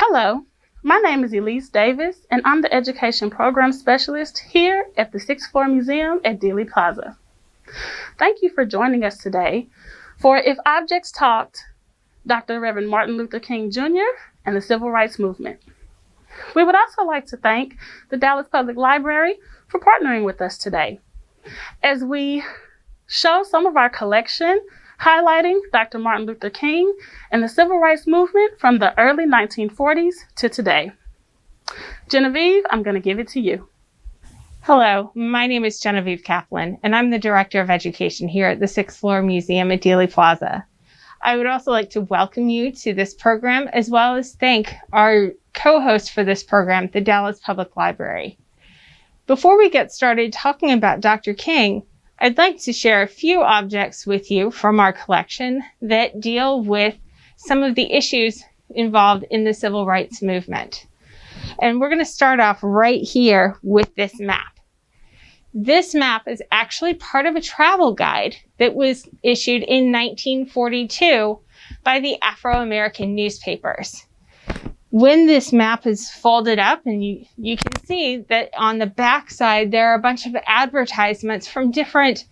Hello, my name is Elyze Davis, and I'm the Education Program Specialist here at the 6th Floor Museum at Dealey Plaza. Thank you for joining us today for If Objects Talked, Dr. Reverend Martin Luther King Jr. and the Civil Rights Movement. We would also like to thank the Dallas Public Library for partnering with us today as we show some of our collection highlighting Dr. Martin Luther King and the Civil Rights Movement from the early 1940s to today. Genevieve, I'm going to give it to you. Hello, my name is Genevieve Kaplan, and I'm the Director of Education here at the 6th Floor Museum at Dealey Plaza. I would also like to welcome you to this program, as well as thank our co-host for this program, the Dallas Public Library. Before we get started talking about Dr. King, I'd like to share a few objects with you from our collection that deal with some of the issues involved in the civil rights movement. And we're going to start off right here with this map. This map is actually part of a travel guide that was issued in 1942 by the Afro-American newspapers. When this map is folded up, and you can see that on the back side there are a bunch of advertisements from different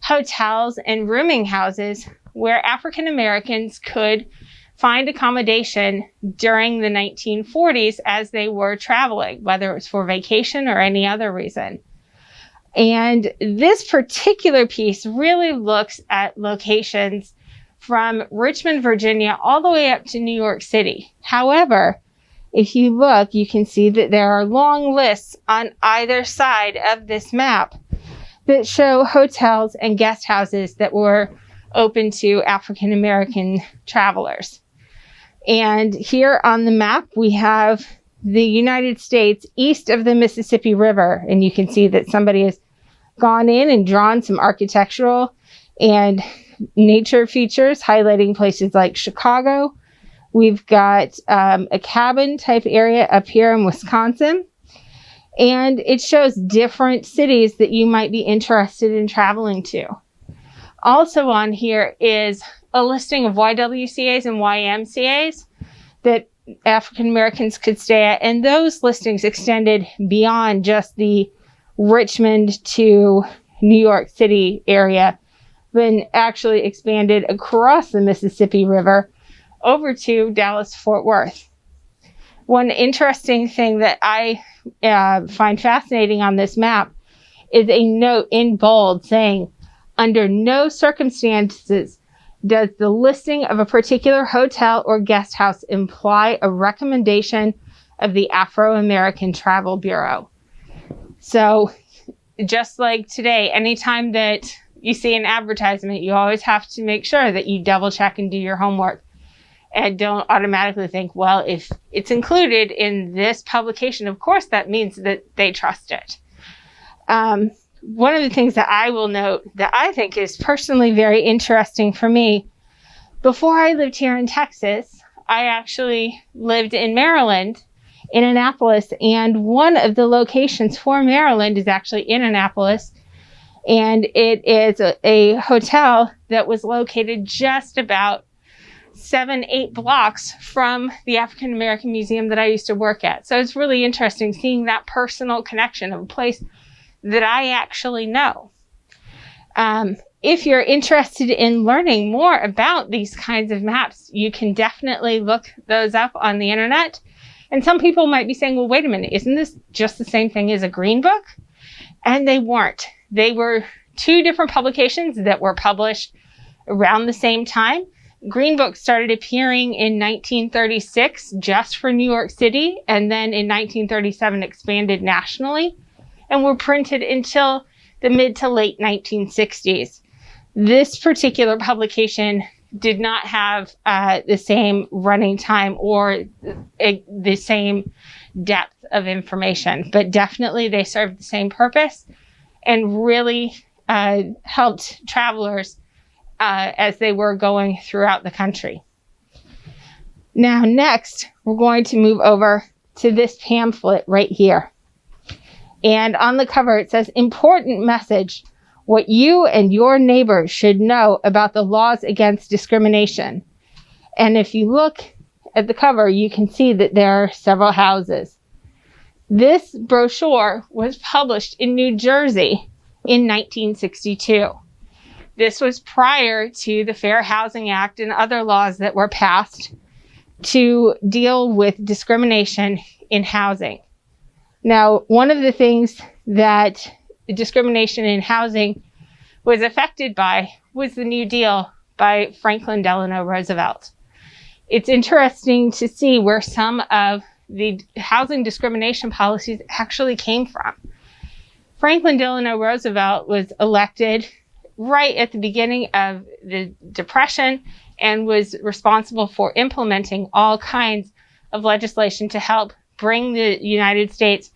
hotels and rooming houses where African Americans could find accommodation during the 1940s as they were traveling, whether it was for vacation or any other reason. And this particular piece really looks at locations from Richmond, Virginia, all the way up to New York City. However, if you look, you can see that there are long lists on either side of this map that show hotels and guest houses that were open to African American travelers. And here on the map, we have the United States east of the Mississippi River. And you can see that somebody has gone in and drawn some architectural and nature features highlighting places like Chicago. We've got a cabin type area up here in Wisconsin. And it shows different cities that you might be interested in traveling to. Also on here is a listing of YWCAs and YMCAs that African Americans could stay at. And those listings extended beyond just the Richmond to New York City area, but actually expanded across the Mississippi River over to Dallas-Fort Worth. One interesting thing that I find fascinating on this map is a note in bold saying, under no circumstances does the listing of a particular hotel or guest house imply a recommendation of the Afro-American Travel Bureau. So just like today, anytime that you see an advertisement, you always have to make sure that you double check and do your homework. And don't automatically think, well, if it's included in this publication, of course, that means that they trust it. One of the things that I will note that I think is personally very interesting for me, before I lived here in Texas, I actually lived in Maryland, in Annapolis, and one of the locations for Maryland is actually in Annapolis. And it is a hotel that was located just about 7-8 blocks from the African American Museum that I used to work at. So it's really interesting seeing that personal connection of a place that I actually know. If you're interested in learning more about these kinds of maps, you can definitely look those up on the internet. And some people might be saying, well, wait a minute, isn't this just the same thing as a green book? And they weren't. They were two different publications that were published around the same time. Green Book started appearing in 1936 just for New York City, and then in 1937 expanded nationally, and were printed until the mid to late 1960s. This particular publication did not have the same running time or the same depth of information, but definitely they served the same purpose and really helped travelers as they were going throughout the country. Now, next, we're going to move over to this pamphlet right here. And on the cover, it says, important message, what you and your neighbors should know about the laws against discrimination. And if you look at the cover, you can see that there are several houses. This brochure was published in New Jersey in 1962. This was prior to the Fair Housing Act and other laws that were passed to deal with discrimination in housing. Now, one of the things that discrimination in housing was affected by was the New Deal by Franklin Delano Roosevelt. It's interesting to see where some of the housing discrimination policies actually came from. Franklin Delano Roosevelt was elected right at the beginning of the Depression and was responsible for implementing all kinds of legislation to help bring the United States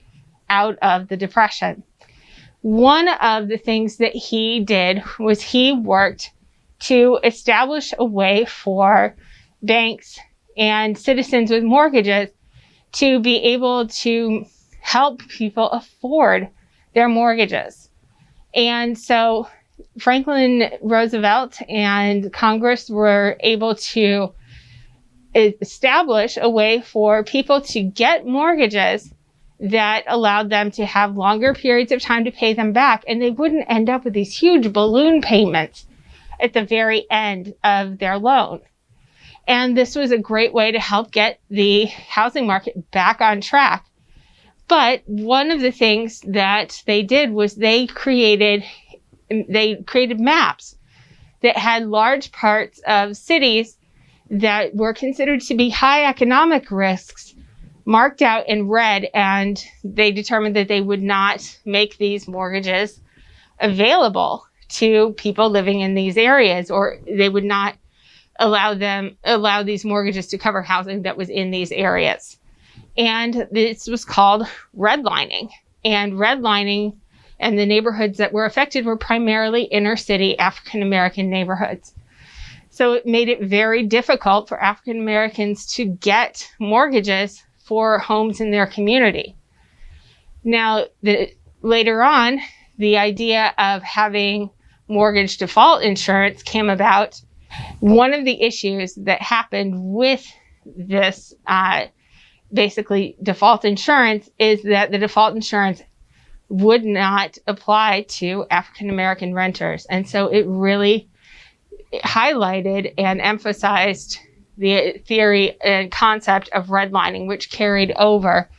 out of the Depression. One of the things that he did was he worked to establish a way for banks and citizens with mortgages to be able to help people afford their mortgages. And so Franklin Roosevelt and Congress were able to establish a way for people to get mortgages that allowed them to have longer periods of time to pay them back, and they wouldn't end up with these huge balloon payments at the very end of their loan. And this was a great way to help get the housing market back on track. But one of the things that they did was they created maps that had large parts of cities that were considered to be high economic risks marked out in red, and they determined that they would not make these mortgages available to people living in these areas, or they would not allow these mortgages to cover housing that was in these areas. And this was called redlining. And redlining and the neighborhoods that were affected were primarily inner city African American neighborhoods. So it made it very difficult for African Americans to get mortgages for homes in their community. Now, later on, the idea of having mortgage default insurance came about. One of the issues that happened with this basically default insurance is that the default insurance would not apply to African American renters. And so it really highlighted and emphasized the theory and concept of redlining, which carried over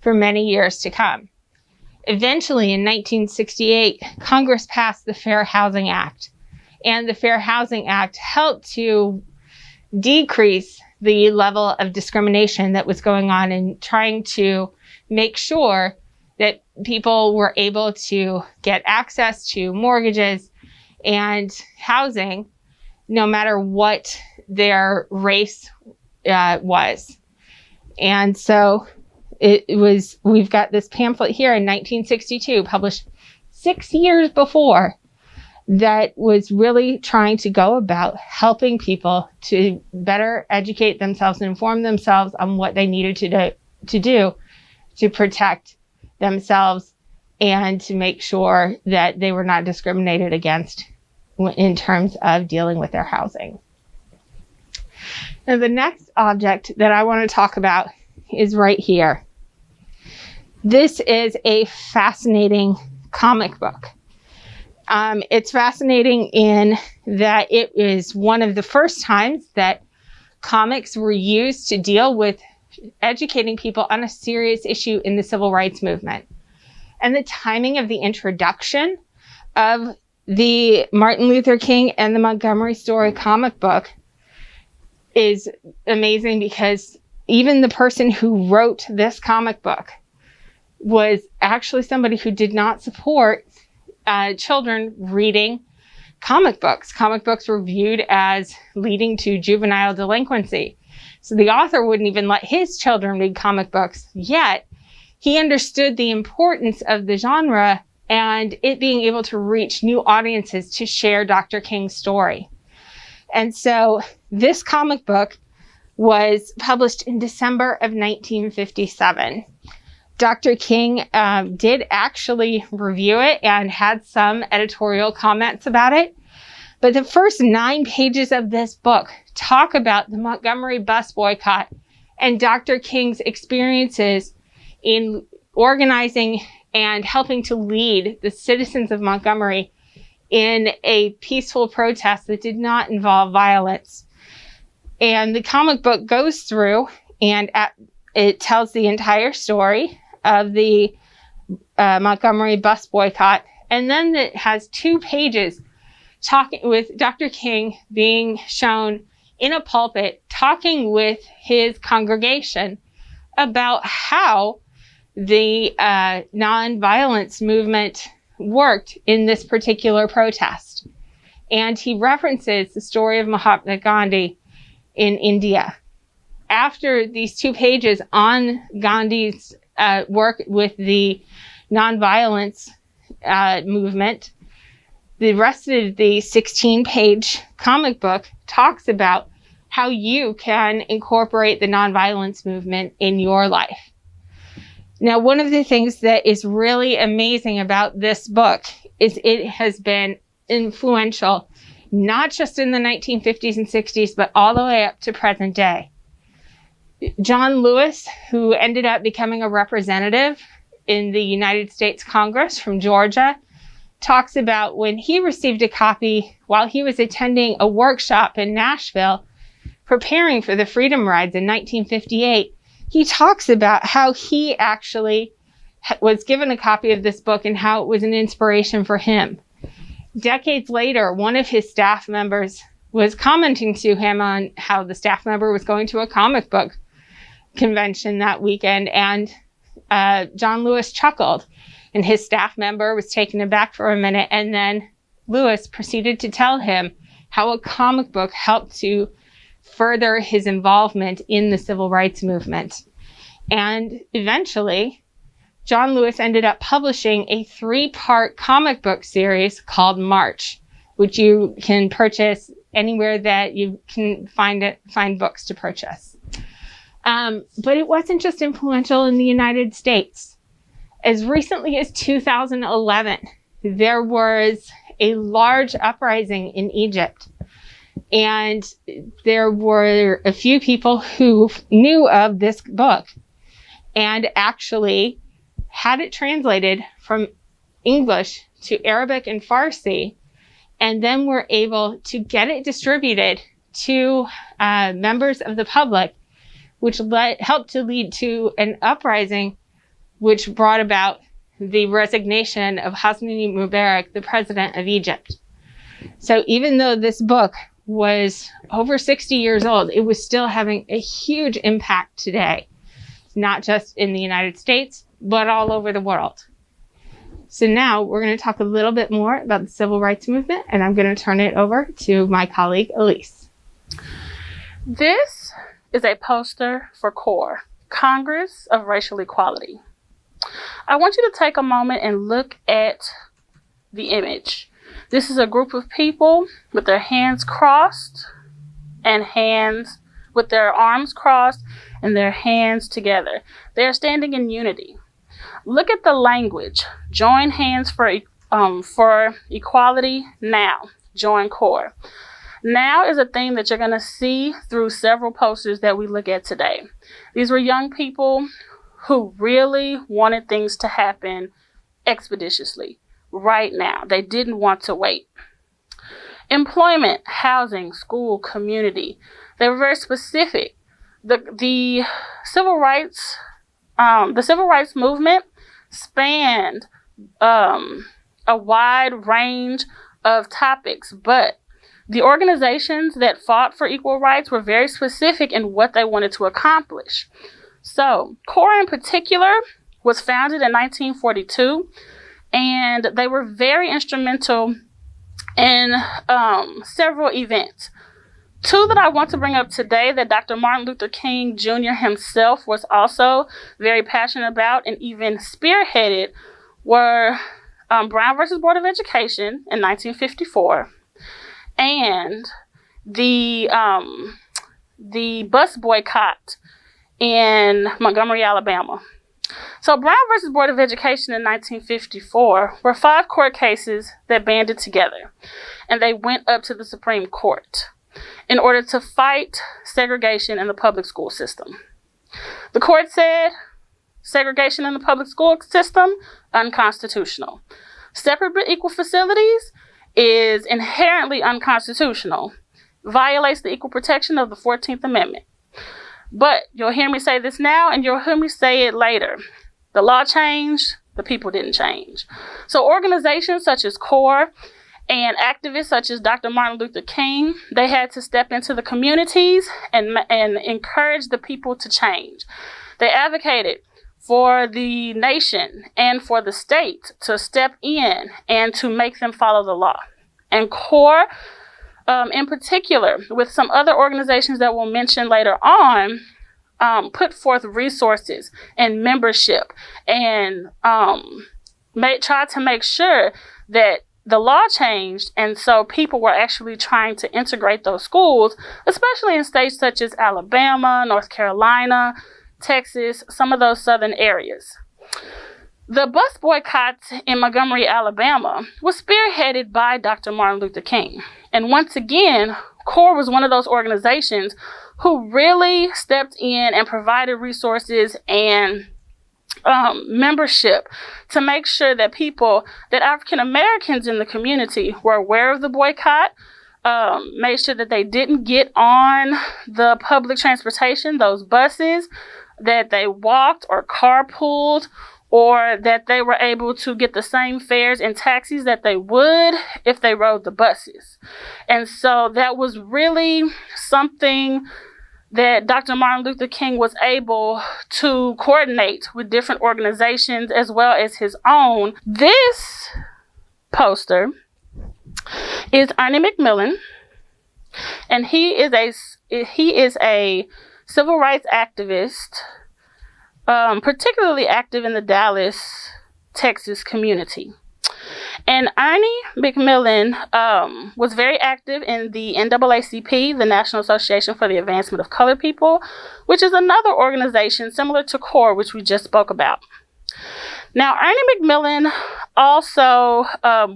for many years to come. Eventually, in 1968, Congress passed the Fair Housing Act. And the Fair Housing Act helped to decrease the level of discrimination that was going on in trying to make sure that people were able to get access to mortgages and housing no matter what their race was. And so we've got this pamphlet here in 1962, published 6 years before, that was really trying to go about helping people to better educate themselves and inform themselves on what they needed to do to protect themselves and to make sure that they were not discriminated against in terms of dealing with their housing. Now, the next object that I want to talk about is right here. This is a fascinating comic book. It's fascinating in that it is one of the first times that comics were used to deal with educating people on a serious issue in the civil rights movement. And the timing of the introduction of the Martin Luther King and the Montgomery Story comic book is amazing, because even the person who wrote this comic book was actually somebody who did not support children reading comic books. Comic books were viewed as leading to juvenile delinquency. So the author wouldn't even let his children read comic books, yet he understood the importance of the genre and it being able to reach new audiences to share Dr. King's story. And so this comic book was published in December of 1957. Dr. King did actually review it and had some editorial comments about it. But the first 9 pages of this book talk about the Montgomery bus boycott and Dr. King's experiences in organizing and helping to lead the citizens of Montgomery in a peaceful protest that did not involve violence. And the comic book goes through and it tells the entire story of the Montgomery bus boycott. And then it has 2 pages talking with Dr. King being shown in a pulpit talking with his congregation about how the nonviolence movement worked in this particular protest. And he references the story of Mahatma Gandhi in India. After these 2 pages on Gandhi's work with the nonviolence movement, the rest of the 16-page comic book talks about how you can incorporate the nonviolence movement in your life. Now, one of the things that is really amazing about this book is it has been influential, not just in the 1950s and 60s, but all the way up to present day. John Lewis, who ended up becoming a representative in the United States Congress from Georgia, talks about when he received a copy while he was attending a workshop in Nashville, preparing for the Freedom Rides in 1958. He talks about how he actually was given a copy of this book and how it was an inspiration for him. Decades later, one of his staff members was commenting to him on how the staff member was going to a comic book convention that weekend, and John Lewis chuckled, and his staff member was taken aback for a minute, and then Lewis proceeded to tell him how a comic book helped to further his involvement in the civil rights movement. And eventually, John Lewis ended up publishing a 3-part comic book series called March, which you can purchase anywhere that you can find books to purchase. But it wasn't just influential in the United States. As recently as 2011, there was a large uprising in Egypt. And there were a few people who knew of this book and actually had it translated from English to Arabic and Farsi, and then were able to get it distributed to members of the public, which helped to lead to an uprising which brought about the resignation of Hosni Mubarak, the president of Egypt. So even though this book was over 60 years old, it was still having a huge impact today, not just in the United States, but all over the world. So now we're going to talk a little bit more about the civil rights movement, and I'm going to turn it over to my colleague, Elyze. This is a poster for CORE, Congress of Racial Equality. I want you to take a moment and look at the image. This is a group of people with their hands crossed and with their arms crossed and their hands together. They're standing in unity. Look at the language. Join hands for equality now. Join CORE. Now is a theme that you're going to see through several posters that we look at today. These were young people who really wanted things to happen expeditiously, right now. They didn't want to wait. Employment, housing, school, community. They were very specific. The civil rights movement spanned a wide range of topics, but the organizations that fought for equal rights were very specific in what they wanted to accomplish. So, CORE in particular was founded in 1942, and they were very instrumental in several events. 2 that I want to bring up today that Dr. Martin Luther King Jr. himself was also very passionate about and even spearheaded were Brown versus Board of Education in 1954 and the bus boycott in Montgomery, Alabama. So Brown versus Board of Education in 1954 were 5 court cases that banded together, and they went up to the Supreme Court in order to fight segregation in the public school system. The court said segregation in the public school system, unconstitutional. Separate but equal facilities is inherently unconstitutional, violates the equal protection of the 14th Amendment. But you'll hear me say this now and you'll hear me say it later. The law changed, the people didn't change. So organizations such as CORE and activists such as Dr. Martin Luther King, they had to step into the communities and encourage the people to change. They advocated for the nation and for the state to step in and to make them follow the law. And CORE, in particular, with some other organizations that we'll mention later on, put forth resources and membership and tried to make sure that the law changed, and so people were actually trying to integrate those schools, especially in states such as Alabama, North Carolina, Texas, some of those southern areas. The bus boycott in Montgomery, Alabama, was spearheaded by Dr. Martin Luther King. And once again, CORE was one of those organizations who really stepped in and provided resources and membership to make sure that African Americans in the community were aware of the boycott, made sure that they didn't get on the public transportation, those buses, that they walked or carpooled, or that they were able to get the same fares in taxis that they would if they rode the buses. And so that was really something that Dr. Martin Luther King was able to coordinate with different organizations as well as his own. This poster is Ernie McMillan, and he is a civil rights activist, particularly active in the Dallas, Texas community. And Ernie McMillan was very active in the NAACP, the National Association for the Advancement of Colored People, which is another organization similar to CORE, which we just spoke about. Now, Ernie McMillan also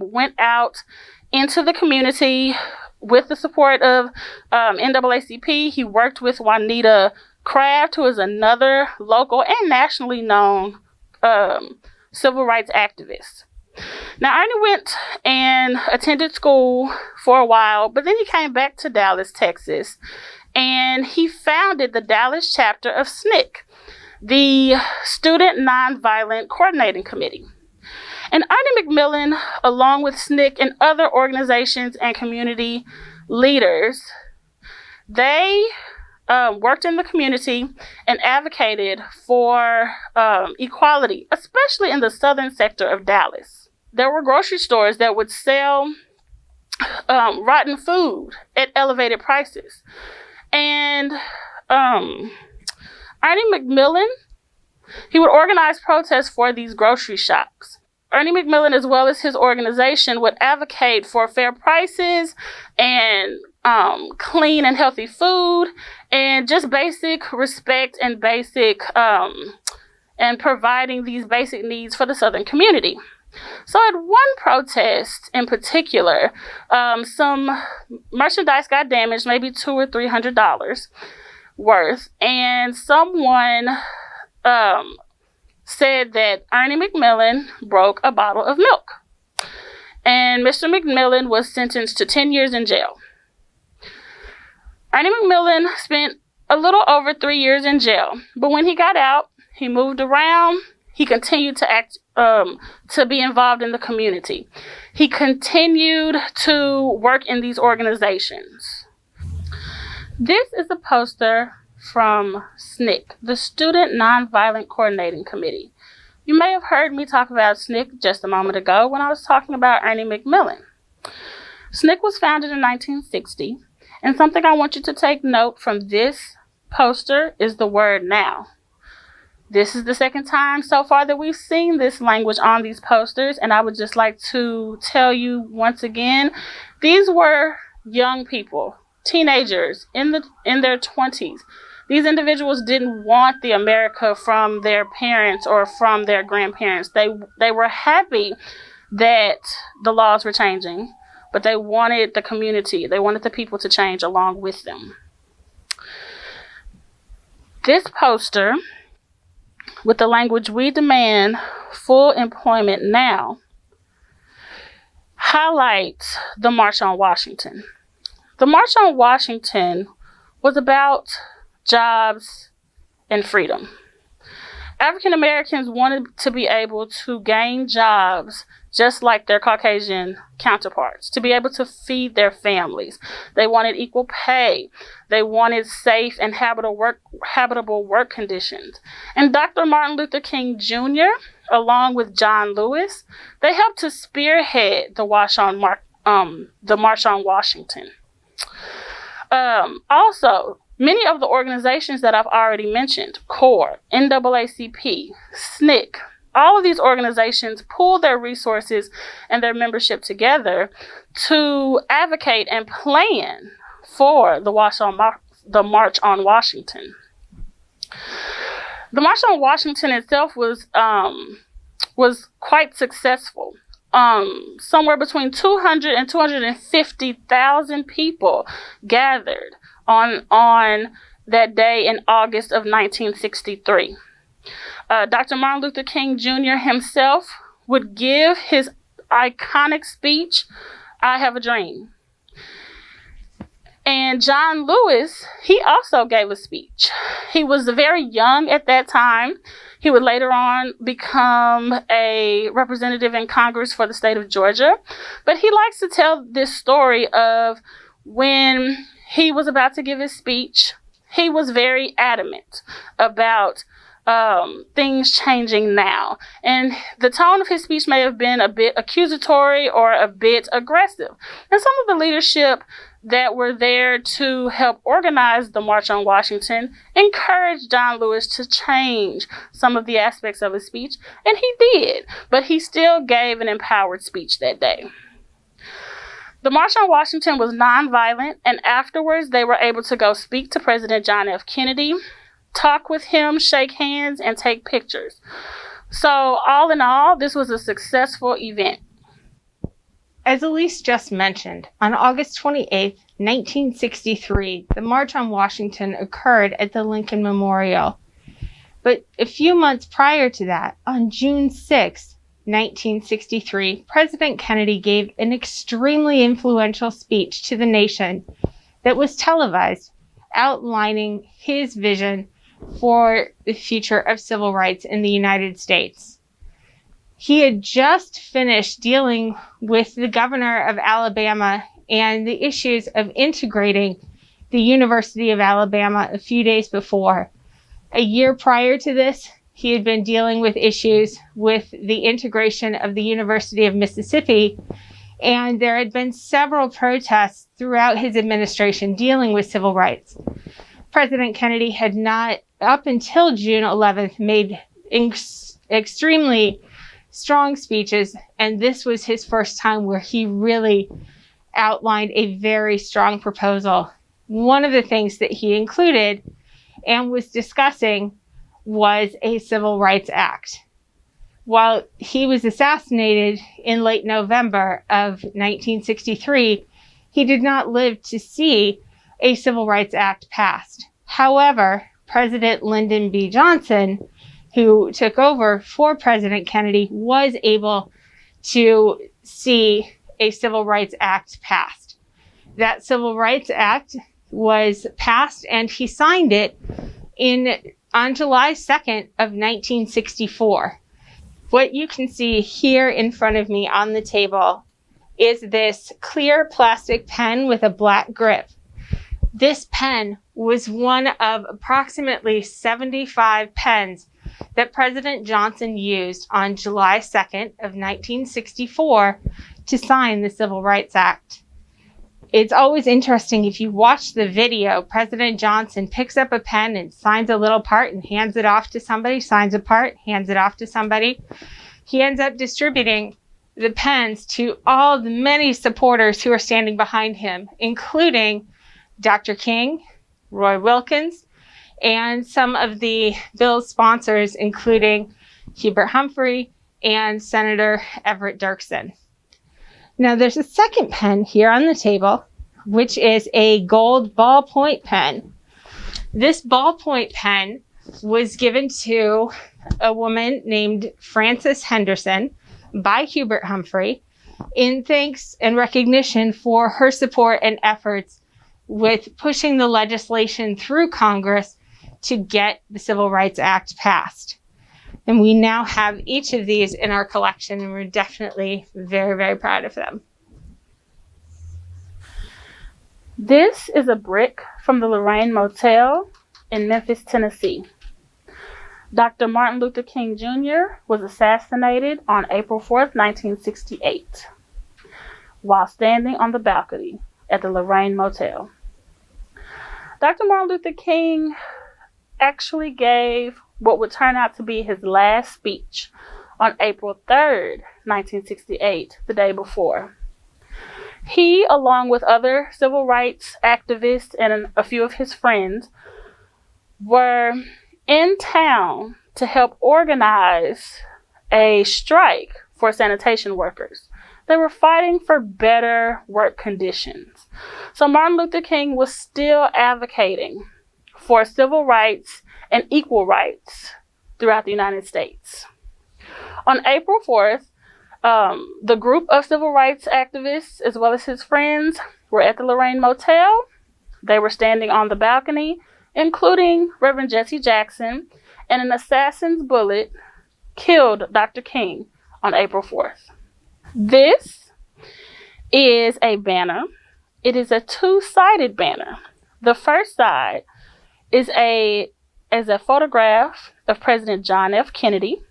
went out into the community with the support of NAACP. He worked with Juanita Craft, who is another local and nationally known civil rights activist. Now, Ernie went and attended school for a while, but then he came back to Dallas, Texas, and he founded the Dallas chapter of Snick, the Student Nonviolent Coordinating Committee. And Ernie McMillan, along with Snick and other organizations and community leaders, they worked in the community and advocated for equality, especially in the southern sector of Dallas. There were grocery stores that would sell rotten food at elevated prices. And Ernie McMillan, he would organize protests for these grocery shops. Ernie McMillan, as well as his organization, would advocate for fair prices and clean and healthy food and just basic respect and basic and providing these basic needs for the Southern community. So at one protest in particular, some merchandise got damaged, maybe $200 or $300 worth, and someone said that Ernie McMillan broke a bottle of milk. And Mr. McMillan was sentenced to 10 years in jail. Ernie McMillan spent a little over 3 years in jail, but when he got out, he moved around. He continued to be involved in the community. He continued to work in these organizations. This is a poster from Snick, the Student Nonviolent Coordinating Committee. You may have heard me talk about Snick just a moment ago when I was talking about Ernie McMillan. Snick was founded in 1960, and something I want you to take note from this poster is the word now. This is the second time so far that we've seen this language on these posters, and I would just like to tell you once again, these were young people, teenagers in their 20s. These individuals didn't want the America from their parents or from their grandparents. They were happy that the laws were changing, but they wanted the community, they wanted the people to change along with them. This poster with the language, "We demand full employment now," highlights the March on Washington. The March on Washington was about jobs and freedom. African Americans wanted to be able to gain jobs just like their Caucasian counterparts, to be able to feed their families. They wanted equal pay. They wanted safe and habitable work conditions. And Dr. Martin Luther King Jr., along with John Lewis, they helped to spearhead the March on Washington. Also, many of the organizations that I've already mentioned, CORE, NAACP, Snick, all of these organizations pool their resources and their membership together to advocate and plan for the March on Washington. The March on Washington itself was quite successful. Somewhere between 200 and 250,000 people gathered on that day in August of 1963. Dr. Martin Luther King Jr. himself would give his iconic speech, "I Have a Dream." And John Lewis, he also gave a speech. He was very young at that time. He would later on become a representative in Congress for the state of Georgia. But he likes to tell this story of when he was about to give his speech, he was very adamant about things changing now. And the tone of his speech may have been a bit accusatory or a bit aggressive. And some of the leadership that were there to help organize the March on Washington encouraged John Lewis to change some of the aspects of his speech, and he did, but he still gave an empowered speech that day. The March on Washington was nonviolent, and afterwards they were able to go speak to President John F. Kennedy, talk with him, shake hands, and take pictures. So all in all, this was a successful event. As Elyze just mentioned, on August 28, 1963, the March on Washington occurred at the Lincoln Memorial. But a few months prior to that, on June 6, 1963, President Kennedy gave an extremely influential speech to the nation that was televised, outlining his vision for the future of civil rights in the United States. He had just finished dealing with the governor of Alabama and the issues of integrating the University of Alabama a few days before. A year prior to this, he had been dealing with issues with the integration of the University of Mississippi, and there had been several protests throughout his administration dealing with civil rights. President Kennedy had not, up until June 11th, made extremely strong speeches, and this was his first time where he really outlined a very strong proposal. One of the things that he included and was discussing was a Civil Rights Act. While he was assassinated in late November of 1963, he did not live to see a Civil Rights Act passed. However, President Lyndon B. Johnson, who took over for President Kennedy, was able to see a Civil Rights Act passed. That Civil Rights Act was passed, and he signed it on July 2nd of 1964. What you can see here in front of me on the table is this clear plastic pen with a black grip. This pen was one of approximately 75 pens that President Johnson used on July 2nd of 1964 to sign the Civil Rights Act. It's always interesting, if you watch the video, President Johnson picks up a pen and signs a little part and hands it off to somebody, signs a part, hands it off to somebody. He ends up distributing the pens to all the many supporters who are standing behind him, including Dr. King, Roy Wilkins, and some of the bill's sponsors, including Hubert Humphrey and Senator Everett Dirksen. Now, there's a second pen here on the table, which is a gold ballpoint pen. This ballpoint pen was given to a woman named Frances Henderson by Hubert Humphrey in thanks and recognition for her support and efforts with pushing the legislation through Congress to get the Civil Rights Act passed. And we now have each of these in our collection, and we're definitely very, very proud of them. This is a brick from the Lorraine Motel in Memphis, Tennessee. Dr. Martin Luther King Jr. was assassinated on April 4th, 1968, while standing on the balcony at the Lorraine Motel. Dr. Martin Luther King actually gave what would turn out to be his last speech on April 3rd, 1968, the day before. He, along with other civil rights activists and a few of his friends, were in town to help organize a strike for sanitation workers. They were fighting for better work conditions. So Martin Luther King was still advocating for civil rights and equal rights throughout the United States. On April 4th, the group of civil rights activists, as well as his friends, were at the Lorraine Motel. They were standing on the balcony, including Reverend Jesse Jackson, and an assassin's bullet killed Dr. King on April 4th. This is a banner. It is a two-sided banner. The first side is a photograph of President John F. Kennedy.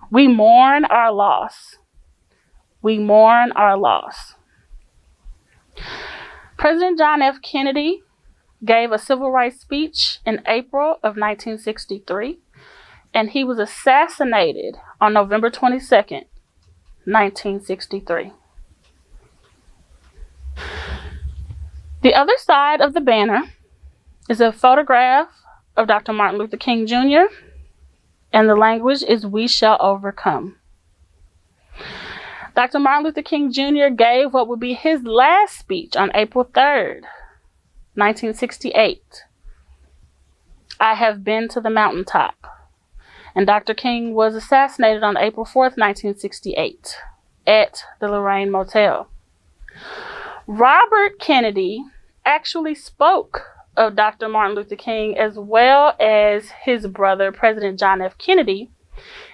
We mourn our loss. We mourn our loss. President John F. Kennedy gave a civil rights speech in April of 1963, and he was assassinated on November 22nd, 1963. The other side of the banner is a photograph of Dr. Martin Luther King Jr., and the language is "We shall overcome." Dr. Martin Luther King Jr. gave what would be his last speech on April 3rd, 1968. I have been to the mountaintop. And Dr. King was assassinated on April 4th, 1968 at the Lorraine Motel. Robert Kennedy actually spoke of Dr. Martin Luther King as well as his brother, President John F. Kennedy,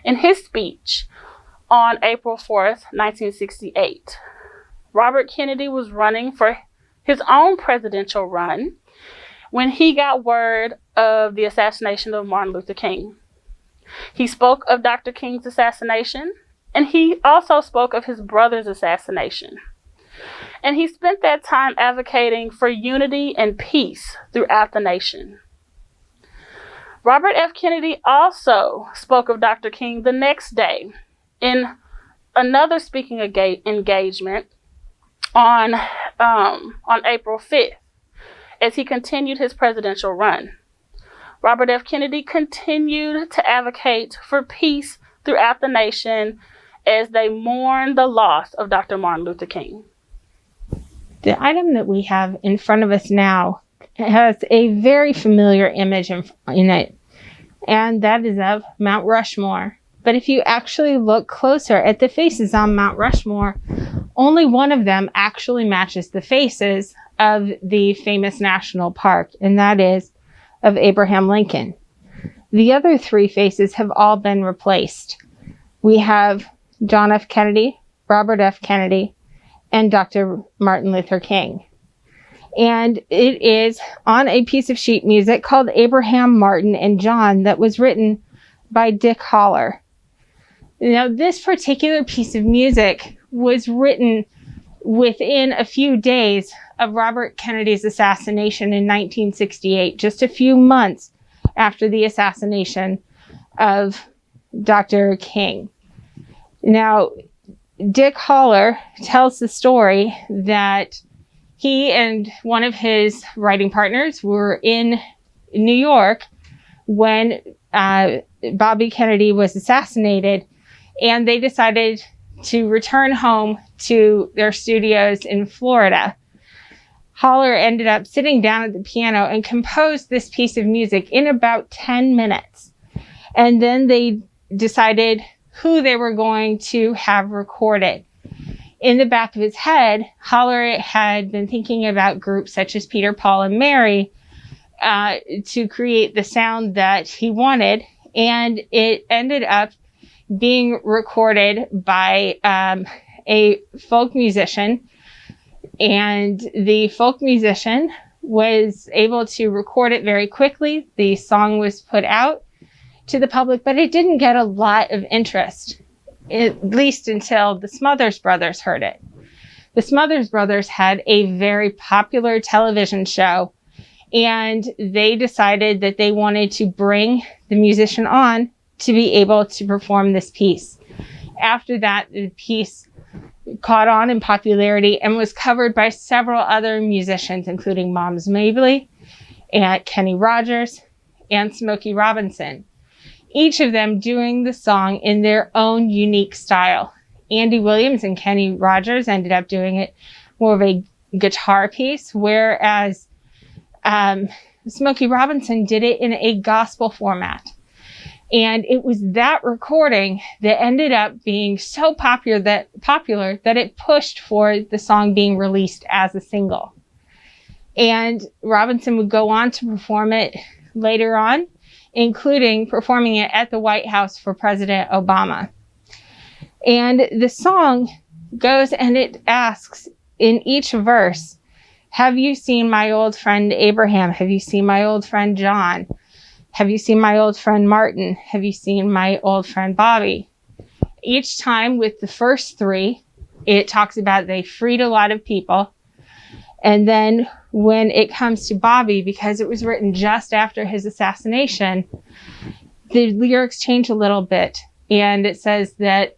in his speech on April 4th, 1968. Robert Kennedy was running for his own presidential run when he got word of the assassination of Martin Luther King. He spoke of Dr. King's assassination, and he also spoke of his brother's assassination. And he spent that time advocating for unity and peace throughout the nation. Robert F. Kennedy also spoke of Dr. King the next day in another speaking engagement on April 5th as he continued his presidential run. Robert F. Kennedy continued to advocate for peace throughout the nation as they mourned the loss of Dr. Martin Luther King. The item that we have in front of us now has a very familiar image in it, and that is of Mount Rushmore. But if you actually look closer at the faces on Mount Rushmore, only one of them actually matches the faces of the famous national park, and that is of Abraham Lincoln. The other three faces have all been replaced. We have John F. Kennedy, Robert F. Kennedy, and Dr. Martin Luther King. And it is on a piece of sheet music called Abraham, Martin, and John that was written by Dick Holler. Now, this particular piece of music was written within a few days of Robert Kennedy's assassination in 1968, just a few months after the assassination of Dr. King. Now, Dick Holler tells the story that he and one of his writing partners were in New York when Bobby Kennedy was assassinated, and they decided to return home to their studios in Florida. Holler ended up sitting down at the piano and composed this piece of music in about 10 minutes. And then they decided who they were going to have recorded. In the back of his head, Holler had been thinking about groups such as Peter, Paul, and Mary to create the sound that he wanted, and it ended up being recorded by a folk musician, and the folk musician was able to record it very quickly. The song was put out to the public, but it didn't get a lot of interest, at least until the Smothers Brothers heard it. The Smothers Brothers had a very popular television show, and they decided that they wanted to bring the musician on to be able to perform this piece. After that, the piece caught on in popularity and was covered by several other musicians, including Moms Mabley and Kenny Rogers and Smokey Robinson, each of them doing the song in their own unique style. Andy Williams and Kenny Rogers ended up doing it more of a guitar piece, whereas Smokey Robinson did it in a gospel format. And it was that recording that ended up being so popular that it pushed for the song being released as a single. And Robinson would go on to perform it later on, including performing it at the White House for President Obama. And the song goes and it asks in each verse, have you seen my old friend Abraham? Have you seen my old friend John? Have you seen my old friend Martin? Have you seen my old friend Bobby? Each time with the first three, it talks about they freed a lot of people. And then when it comes to Bobby, because it was written just after his assassination, the lyrics change a little bit. And it says that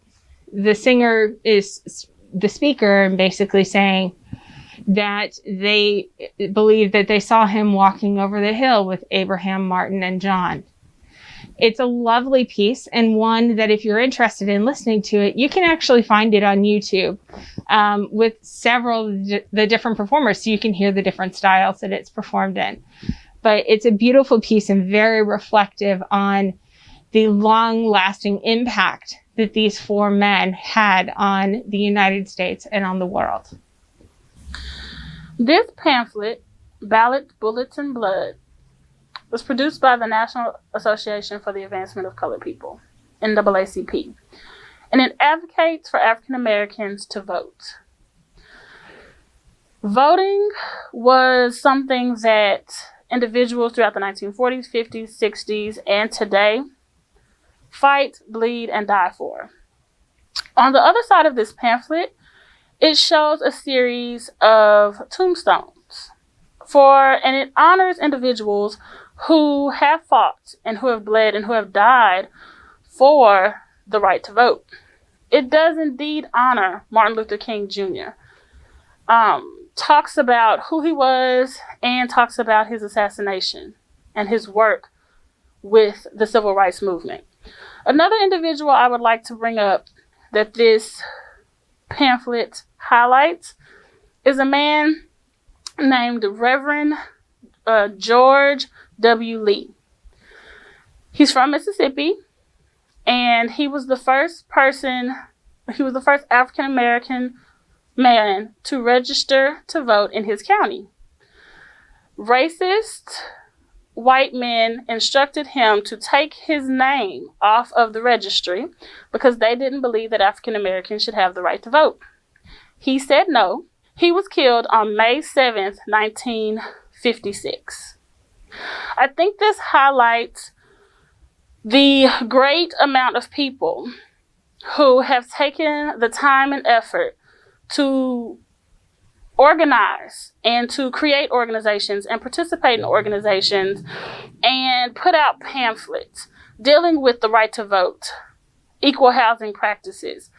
the singer is the speaker and basically saying that they believe that they saw him walking over the hill with Abraham, Martin, and John. It's a lovely piece, and one that if you're interested in listening to it, you can actually find it on YouTube with several of the different performers, so you can hear the different styles that it's performed in. But it's a beautiful piece and very reflective on the long-lasting impact that these four men had on the United States and on the world. This pamphlet, Ballot Bulletin Blood, was produced by the National Association for the Advancement of Colored People, NAACP, and it advocates for African Americans to vote. Voting was something that individuals throughout the 1940s, 50s, 60s, and today fight, bleed, and die for. On the other side of this pamphlet, it shows a series of tombstones and it honors individuals who have fought and who have bled and who have died for the right to vote. It does indeed honor Martin Luther King Jr. Talks about who he was and talks about his assassination and his work with the civil rights movement. Another individual I would like to bring up that this pamphlet highlights is a man named Reverend George W. Lee. He's from Mississippi, and he was the first African American man to register to vote in his county. Racist white men instructed him to take his name off of the registry because they didn't believe that African Americans should have the right to vote. He said no. He was killed on May 7th, 1956. I think this highlights the great amount of people who have taken the time and effort to organize and to create organizations and participate in organizations and put out pamphlets dealing with the right to vote, equal housing practices,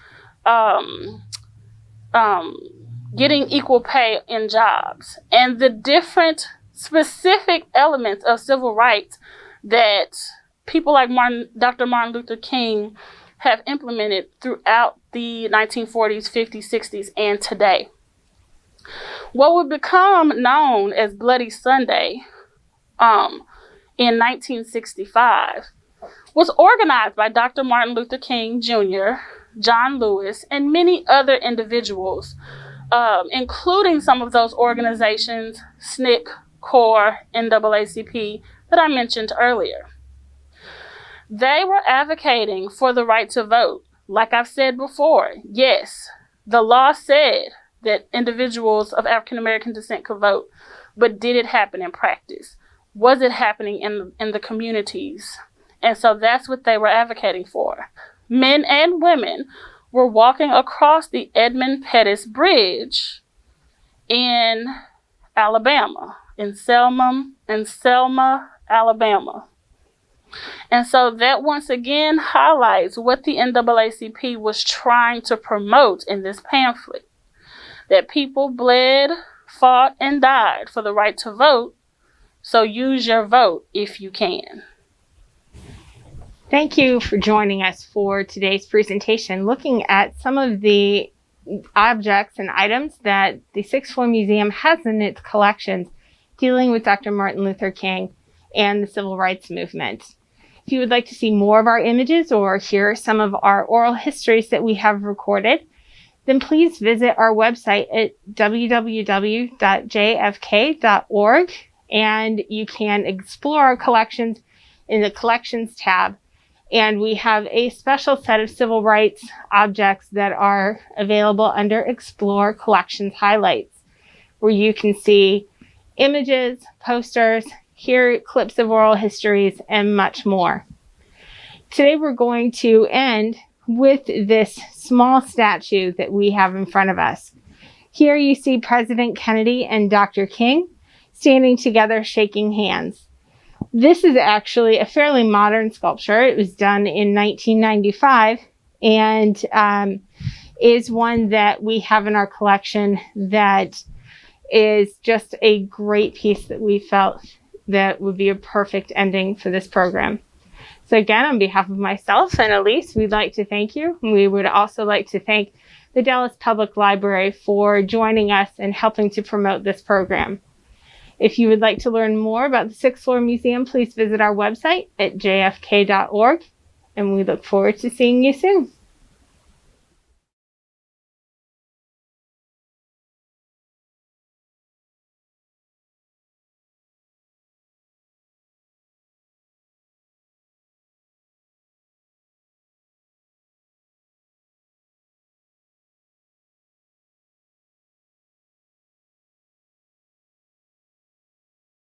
getting equal pay in jobs, and the different specific elements of civil rights that people like Dr. Martin Luther King have implemented throughout the 1940s, 50s, 60s, and today. What would become known as Bloody Sunday in 1965 was organized by Dr. Martin Luther King Jr., John Lewis, and many other individuals, including some of those organizations, Snick, CORE, NAACP, that I mentioned earlier. They were advocating for the right to vote. Like I've said before, yes, the law said that individuals of African American descent could vote, but did it happen in practice? Was it happening in the communities? And so that's what they were advocating for. Men and women were walking across the Edmund Pettus Bridge in Alabama, in Selma, Alabama. And so that once again highlights what the NAACP was trying to promote in this pamphlet. That people bled, fought, and died for the right to vote, so use your vote if you can. Thank you for joining us for today's presentation, looking at some of the objects and items that the Sixth Floor Museum has in its collections dealing with Dr. Martin Luther King and the Civil Rights Movement. If you would like to see more of our images or hear some of our oral histories that we have recorded, then please visit our website at www.jfk.org, and you can explore our collections in the Collections tab. And we have a special set of civil rights objects that are available under Explore Collections Highlights, where you can see images, posters, hear clips of oral histories, and much more. Today we're going to end with this small statue that we have in front of us. Here you see President Kennedy and Dr. King standing together shaking hands. This is actually a fairly modern sculpture. It was done in 1995 and is one that we have in our collection that is just a great piece that we felt that would be a perfect ending for this program. So again, on behalf of myself and Elyze, we'd like to thank you. We would also like to thank the Dallas Public Library for joining us and helping to promote this program. If you would like to learn more about the Sixth Floor Museum, please visit our website at jfk.org, and we look forward to seeing you soon.